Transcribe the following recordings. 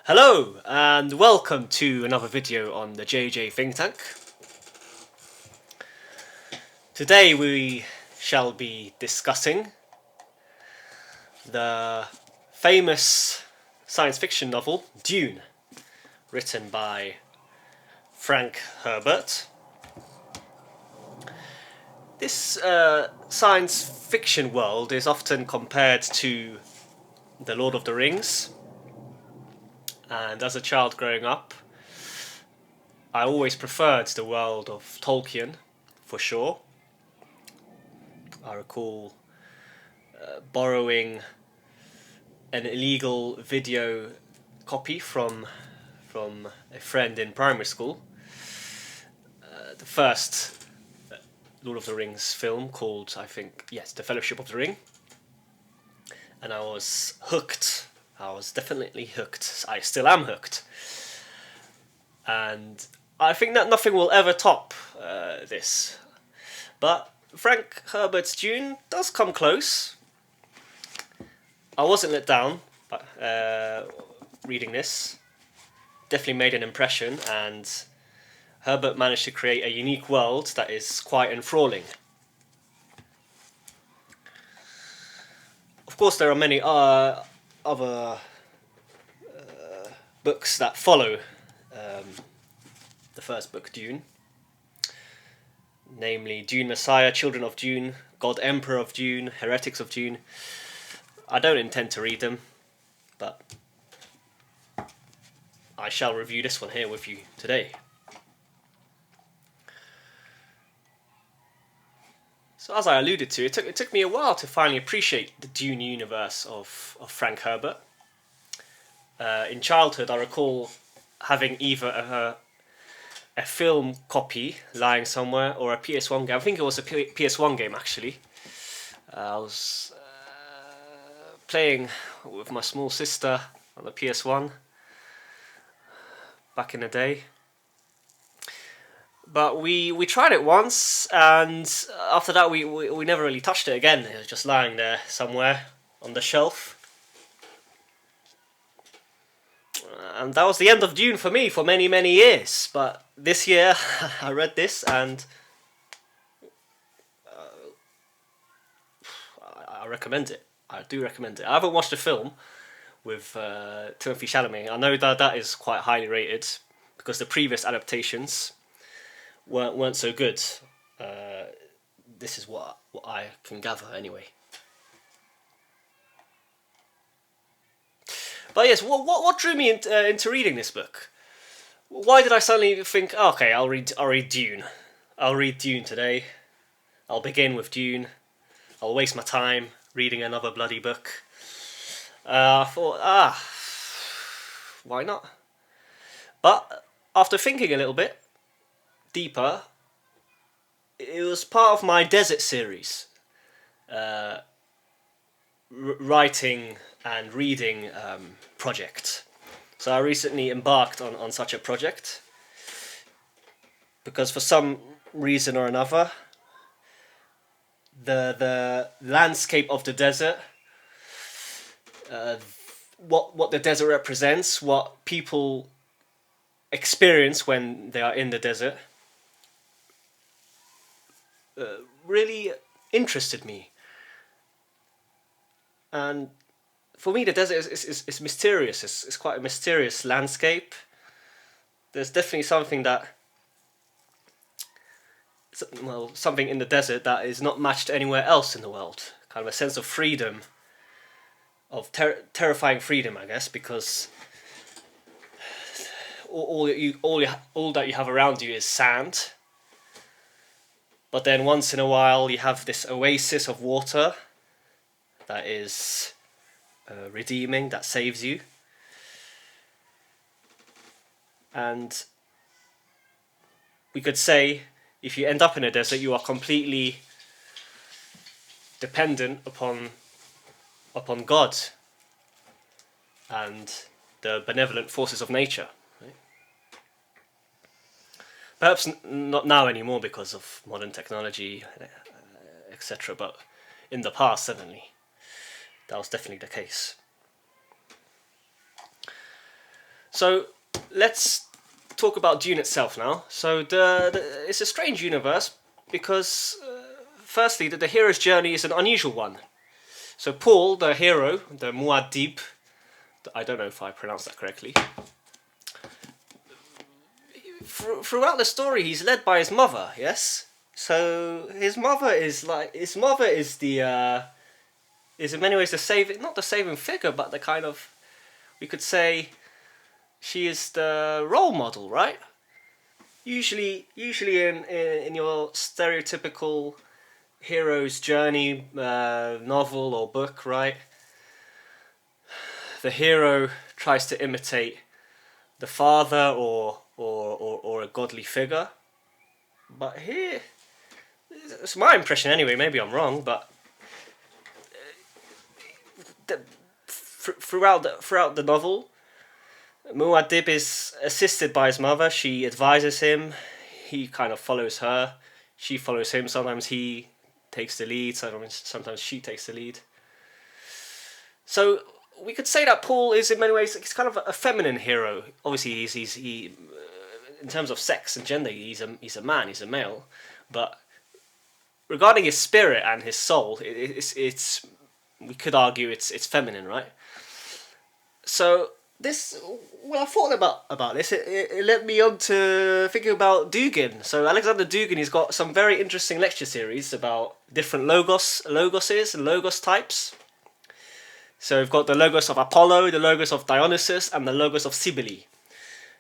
Hello and welcome to another video on the JJ Think Tank. Today we shall be discussing the famous science fiction novel Dune, written by Frank Herbert. This science fiction world is often compared to the Lord of the Rings. And as a child growing up, I always preferred the world of Tolkien, for sure. I recall borrowing an illegal video copy from a friend in primary school. The first Lord of the Rings film called, I think, yes, The Fellowship of the Ring. And I was hooked. I was definitely hooked. I still am hooked. And I think that nothing will ever top this. But Frank Herbert's Dune does come close. I wasn't let down by reading this. Definitely made an impression, and Herbert managed to create a unique world that is quite enthralling. Of course, there are many other books that follow the first book, Dune. Namely, Dune Messiah, Children of Dune, God Emperor of Dune, Heretics of Dune. I don't intend to read them, but I shall review this one here with you today. So as I alluded to, it took me a while to finally appreciate the Dune universe of Frank Herbert. In childhood, I recall having either a film copy lying somewhere or a PS1 game. I think it was a PS1 game, actually. I was playing with my small sister on the PS1 back in the day. But we tried it once, and after that we never really touched it again. It was just lying there somewhere on the shelf. And that was the end of Dune for me for many, many years. But this year I read this, and I recommend it. I do recommend it. I haven't watched the film with Timothée Chalamet. I know that is quite highly rated because the previous adaptations weren't so good. This is what I can gather anyway. But yes, what drew me into reading this book? Why did I suddenly think, okay, I'll read Dune. I'll read Dune today. I'll begin with Dune. I'll waste my time reading another bloody book. I thought, why not? But after thinking a little bit deeper, it was part of my desert series. Writing and reading project. So I recently embarked on such a project because for some reason or another the landscape of the desert, what the desert represents, what people experience when they are in the desert, really interested me. And for me, the desert is mysterious. It's quite a mysterious landscape. There's definitely something something in the desert that is not matched anywhere else in the world. Kind of a sense of freedom, of terrifying freedom, I guess, because all that you have around you is sand. But then once in a while, you have this oasis of water that is redeeming, that saves you. And we could say, if you end up in a desert, you are completely dependent upon God and the benevolent forces of nature. Right? Perhaps not now anymore because of modern technology, etc. But in the past, certainly, that was definitely the case. So let's talk about Dune itself now. So it's a strange universe because, firstly, the hero's journey is an unusual one. So Paul, the hero, the Muad'Dib, I don't know if I pronounced that correctly. Throughout the story, he's led by his mother. Yes. So his mother is the is in many ways not the saving figure, but the kind of, we could say, she is the role model, right? Usually in your stereotypical hero's journey novel or book, right? The hero tries to imitate the father or a godly figure, but here, it's my impression anyway. Maybe I'm wrong, but throughout the novel, Muad'Dib is assisted by his mother. She advises him. He kind of follows her. She follows him. Sometimes he takes the lead. Sometimes she takes the lead. So we could say that Paul is in many ways, he's kind of a feminine hero. Obviously, he in terms of sex and gender, he's a man. He's a male. But regarding his spirit and his soul, it's we could argue it's feminine, right? So when I thought about this, it led me on to thinking about Dugin. So Alexander Dugin, he's got some very interesting lecture series about different logoses and logos types. So we've got the Logos of Apollo, the Logos of Dionysus, and the Logos of Cybele.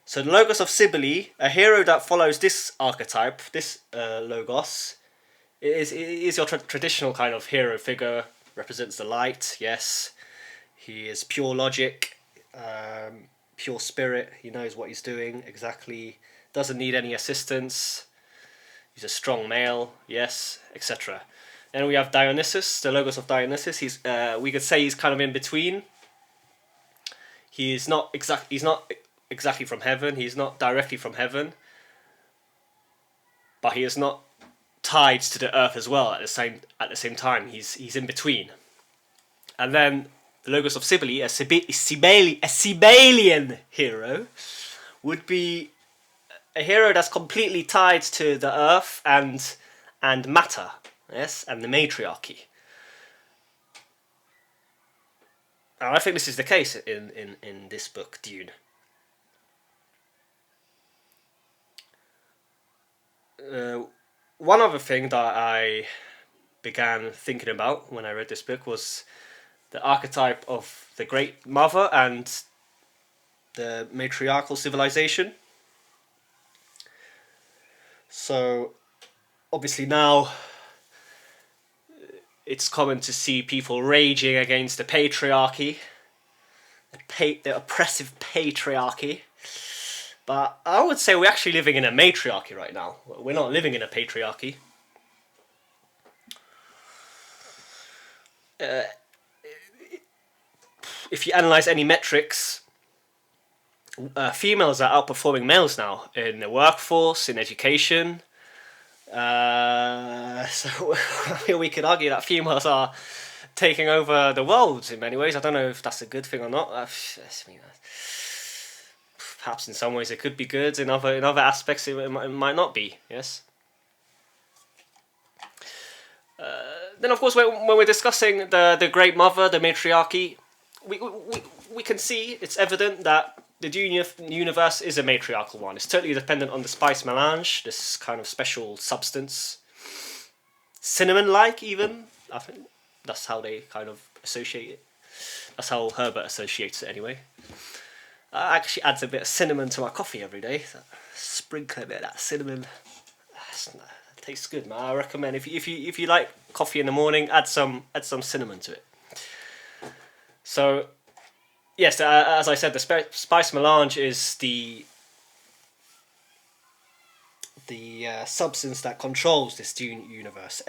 So the Logos of Cybele, a hero that follows this archetype, this logos, is your traditional kind of hero figure, represents the light, yes. He is pure logic, pure spirit, he knows what he's doing exactly, doesn't need any assistance, he's a strong male, yes, etc. Then we have Dionysus, the Logos of Dionysus. We could say he's kind of in between. He's not exactly from heaven. He's not directly from heaven, but he is not tied to the earth as well. At the same time, he's in between. And then the Logos of Cybele, a Cybelian hero, would be a hero that's completely tied to the earth and matter. Yes, and the matriarchy. And I think this is the case in this book, Dune. One other thing that I began thinking about when I read this book was the archetype of the Great Mother and the matriarchal civilization. So, obviously now, it's common to see people raging against the patriarchy, the oppressive patriarchy. But I would say we're actually living in a matriarchy right now. We're not living in a patriarchy. If you analyse any metrics, females are outperforming males now in the workforce, in education. So we could argue that females are taking over the world in many ways. I don't know if that's a good thing or not. Perhaps in some ways it could be good. In other aspects it might not be. Yes. Then of course when we're discussing the Great Mother, the matriarchy, we can see it's evident that the Dune universe is a matriarchal one. It's totally dependent on the Spice Melange, this kind of special substance. Cinnamon-like, even. I think that's how they kind of associate it. That's how Herbert associates it, anyway. I actually adds a bit of cinnamon to my coffee every day. So sprinkle a bit of that cinnamon. It tastes good, man. I recommend if you like coffee in the morning, add some cinnamon to it. So. Yes, as I said, the Spice Melange is the substance that controls this Dune universe.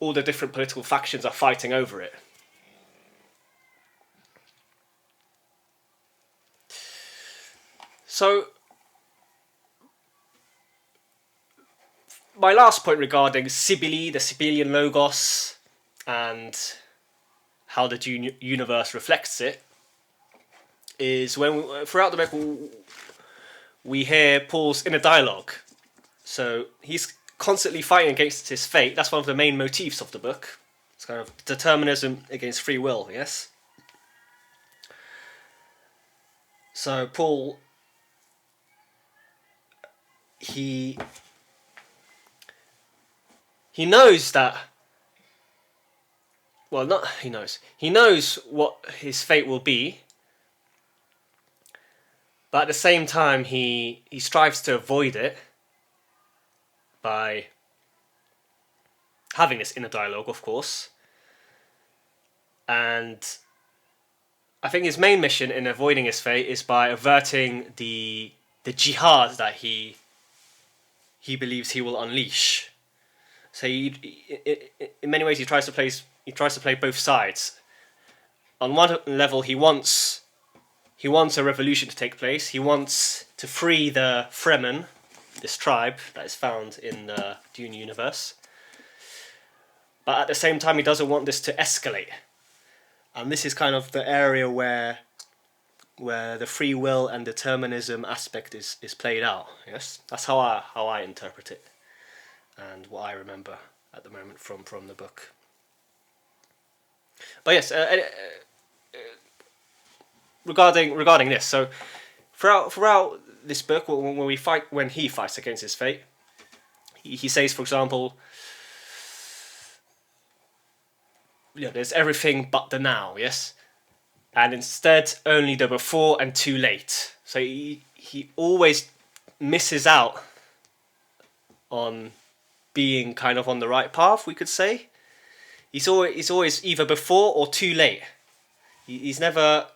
All the different political factions are fighting over it. So, my last point regarding Cybele, the Cybelian Logos, and how the Dune universe reflects it, is when throughout the book we hear Paul's inner dialogue. So he's constantly fighting against his fate. That's one of the main motifs of the book. It's kind of determinism against free will, yes? So Paul, he knows that, well, not he knows. He knows what his fate will be, but at the same time he strives to avoid it by having this inner dialogue, of course. And I think his main mission in avoiding his fate is by averting the jihad that he believes he will unleash. So in many ways he tries to play both sides. On one level, he wants a revolution to take place. He wants to free the Fremen, this tribe that is found in the Dune universe. But at the same time, he doesn't want this to escalate. And this is kind of the area where the free will and determinism aspect is played out. Yes, that's how I interpret it, and what I remember at the moment from the book. But yes, regarding this, so throughout this book, when he fights against his fate, he says, for example, there's everything but the now, yes, and instead only the before and too late. So he always misses out on being kind of on the right path, we could say. He's always either before or too late. He's never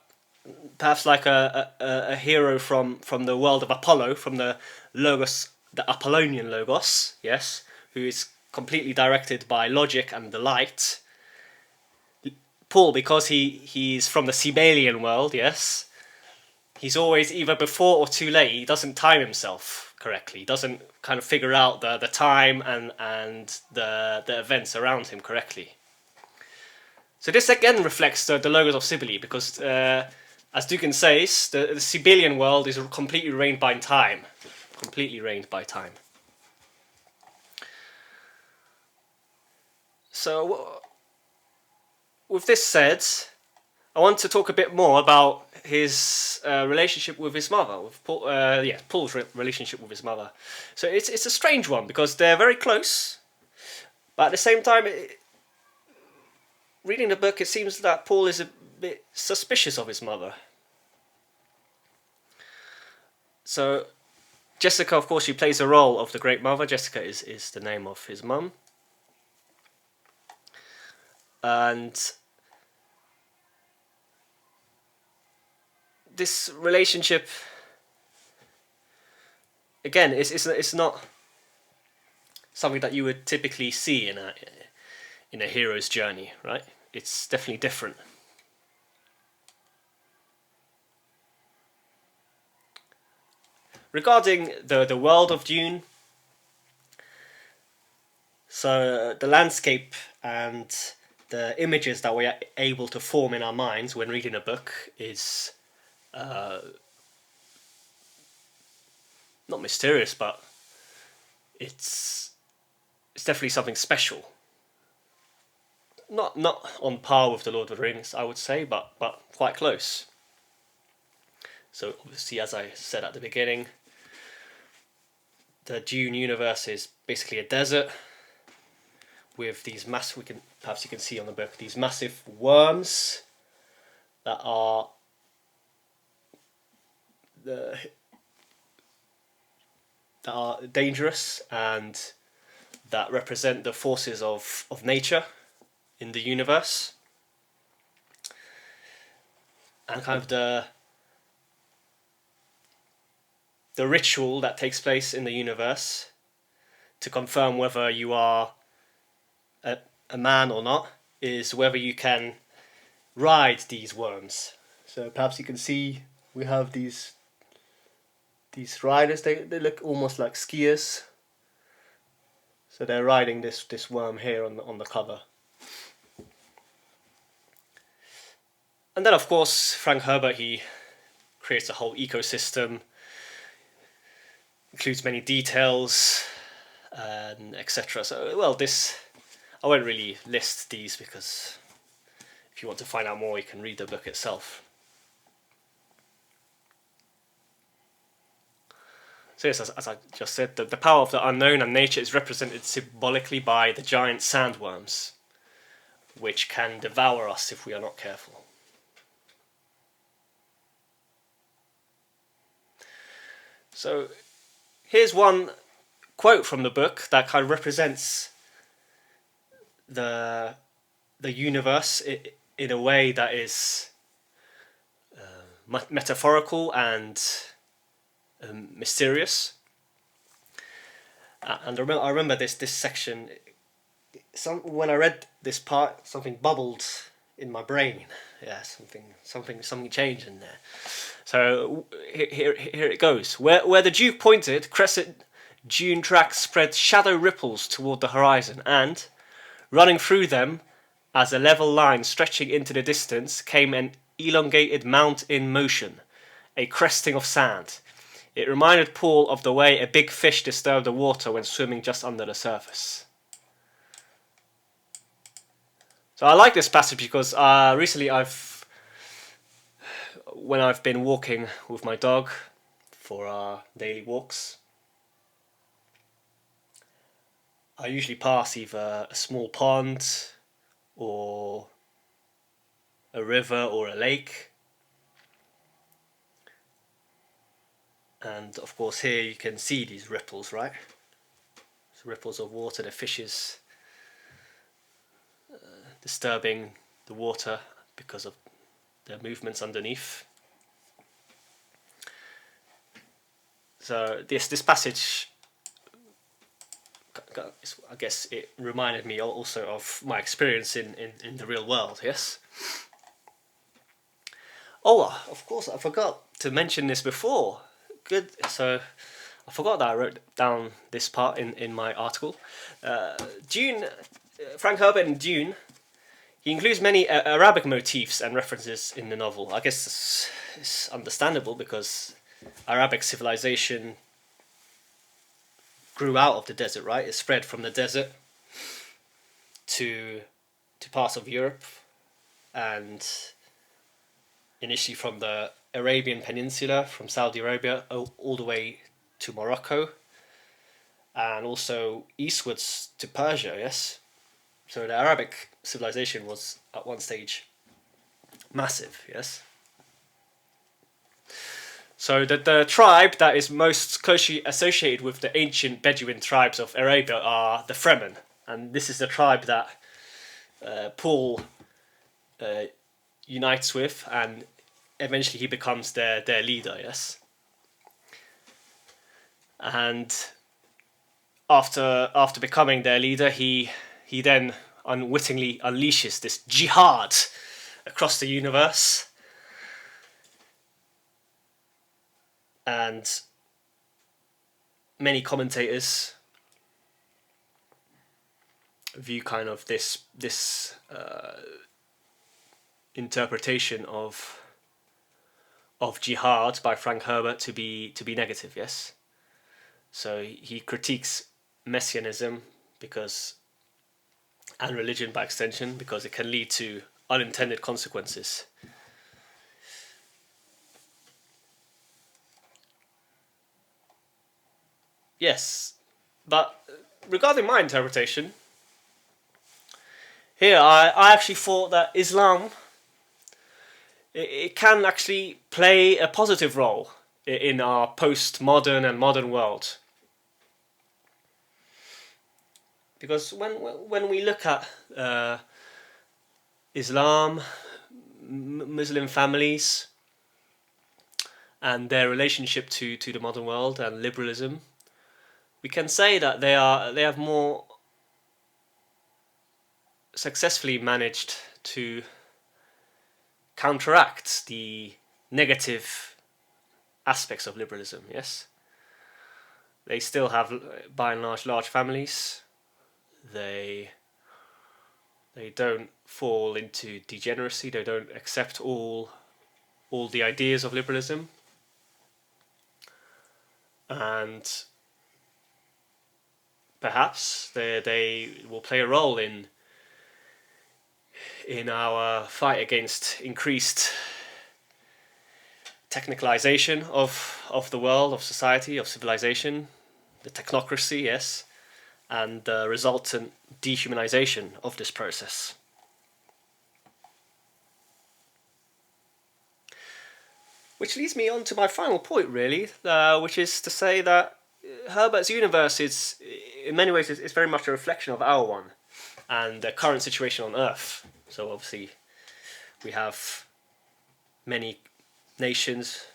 perhaps like a hero from the world of Apollo, from the Logos, the Apollonian Logos, yes, who is completely directed by logic and the light. Paul, because he's from the Cybelian world, yes, he's always either before or too late. He doesn't time himself correctly. He doesn't kind of figure out the time and the events around him correctly. So this again reflects the Logos of Cybele, because as Dugin says, the Cybelian world is completely reigned by time. Completely reigned by time. So with this said, I want to talk a bit more about his relationship with his mother, with Paul's relationship with his mother. So it's a strange one, because they're very close, but at the same time, reading the book, it seems that Paul is a bit suspicious of his mother. So Jessica, of course, she plays the role of the Great Mother. Jessica is the name of his mum. And this relationship, again, it's not something that you would typically see in a hero's journey, right? It's definitely different. Regarding the world of Dune, so the landscape and the images that we are able to form in our minds when reading a book is not mysterious, but it's definitely something special. Not on par with the Lord of the Rings, I would say, but quite close. So obviously, as I said at the beginning, the Dune universe is basically a desert with these perhaps you can see on the book, these massive worms that are dangerous and that represent the forces of nature in the universe, and kind of the ritual that takes place in the universe to confirm whether you are a man or not is whether you can ride these worms. So perhaps you can see we have these riders. They look almost like skiers. So they're riding this worm here on the cover. And then of course Frank Herbert, he creates a whole ecosystem, includes many details, and etc. So, well, I won't really list these because if you want to find out more, you can read the book itself. So yes, as I just said, the power of the unknown and nature is represented symbolically by the giant sandworms, which can devour us if we are not careful. So here's one quote from the book that kind of represents the universe in a way that is metaphorical and mysterious. And I remember this section. When I read this part, something bubbled in my brain. Yeah, something changed in there. So here it goes. Where the Duke pointed, crescent dune tracks spread shadow ripples toward the horizon, and running through them, as a level line stretching into the distance, came an elongated mount in motion, a cresting of sand. It reminded Paul of the way a big fish disturbed the water when swimming just under the surface. So I like this passage because recently when I've been walking with my dog for our daily walks, I usually pass either a small pond or a river or a lake. And of course here you can see these ripples, right? It's ripples of water, the fishes disturbing the water because of their movements underneath. So this passage, I guess it reminded me also of my experience in the real world, yes? Oh, of course, I forgot to mention this before. Good, so I forgot that I wrote down this part in my article. Dune, Frank Herbert in Dune, he includes many Arabic motifs and references in the novel. I guess it's understandable because Arabic civilization grew out of the desert, right? It spread from the desert to parts of Europe, and initially from the Arabian Peninsula, from Saudi Arabia all the way to Morocco, and also eastwards to Persia, yes? So the Arabic civilization was at one stage massive, yes? So the tribe that is most closely associated with the ancient Bedouin tribes of Arabia are the Fremen, and this is the tribe that Paul unites with, and eventually he becomes their leader, yes? And after becoming their leader, he then unwittingly unleashes this jihad across the universe. And many commentators view kind of this interpretation of jihad by Frank Herbert to be negative, yes? So he critiques messianism and religion by extension because it can lead to unintended consequences. Yes, but regarding my interpretation, here I actually thought that Islam, it can actually play a positive role in our post-modern and modern world. Because when we look at Islam, Muslim families, and their relationship to the modern world and liberalism, we can say that they have more successfully managed to counteract the negative aspects of liberalism, yes? They still have, by and large families. They don't fall into degeneracy. They don't accept all the ideas of liberalism. and perhaps they will play a role in our fight against increased technicalization of the world, of society, of civilization, the technocracy, yes, and the resultant dehumanization of this process. Which leads me on to my final point, really, which is to say that Herbert's universe is, in many ways, is very much a reflection of our one and the current situation on Earth. So obviously, we have many nations,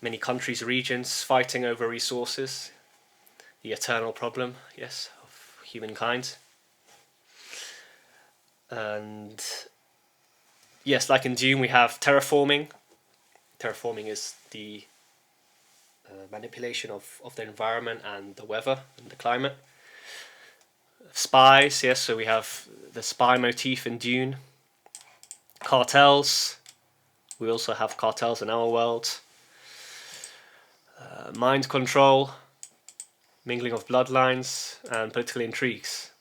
many countries, regions fighting over resources, the eternal problem, yes, of humankind. And yes, like in Dune, we have terraforming. Terraforming is the manipulation of the environment and the weather and the climate. Spies, yes, so we have the spy motif in Dune. Cartels, we also have cartels in our world. Mind control, mingling of bloodlines, and political intrigues.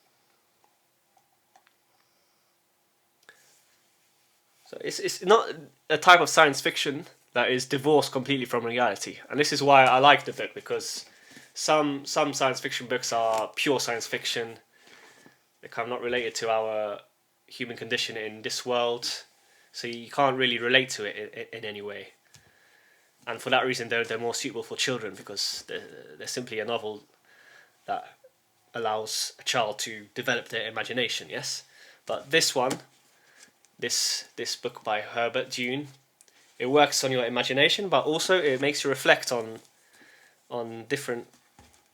So it's not a type of science fiction that is divorced completely from reality, and this is why I like the book, because some science fiction books are pure science fiction. They're kind of not related to our human condition in this world, so you can't really relate to it in any way. And for that reason, they're more suitable for children, because they're simply a novel that allows a child to develop their imagination. Yes, but this one, this book by Herbert, Dune, it works on your imagination, but also it makes you reflect on different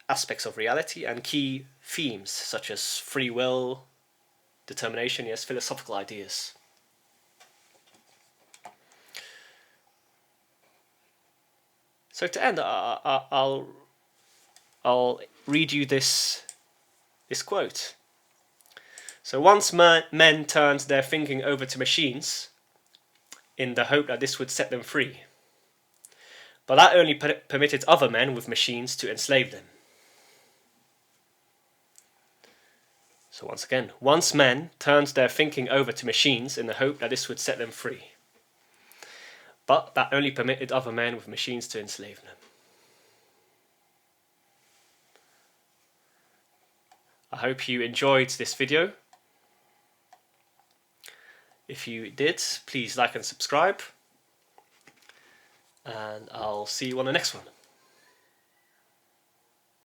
aspects of reality and key themes such as free will, determination, yes, philosophical ideas. So to end, I'll read you this quote. So once men turned their thinking over to machines in the hope that this would set them free. But that only permitted other men with machines to enslave them. So once again, once men turned their thinking over to machines in the hope that this would set them free. But that only permitted other men with machines to enslave them. I hope you enjoyed this video. If you did, please like and subscribe. And I'll see you on the next one.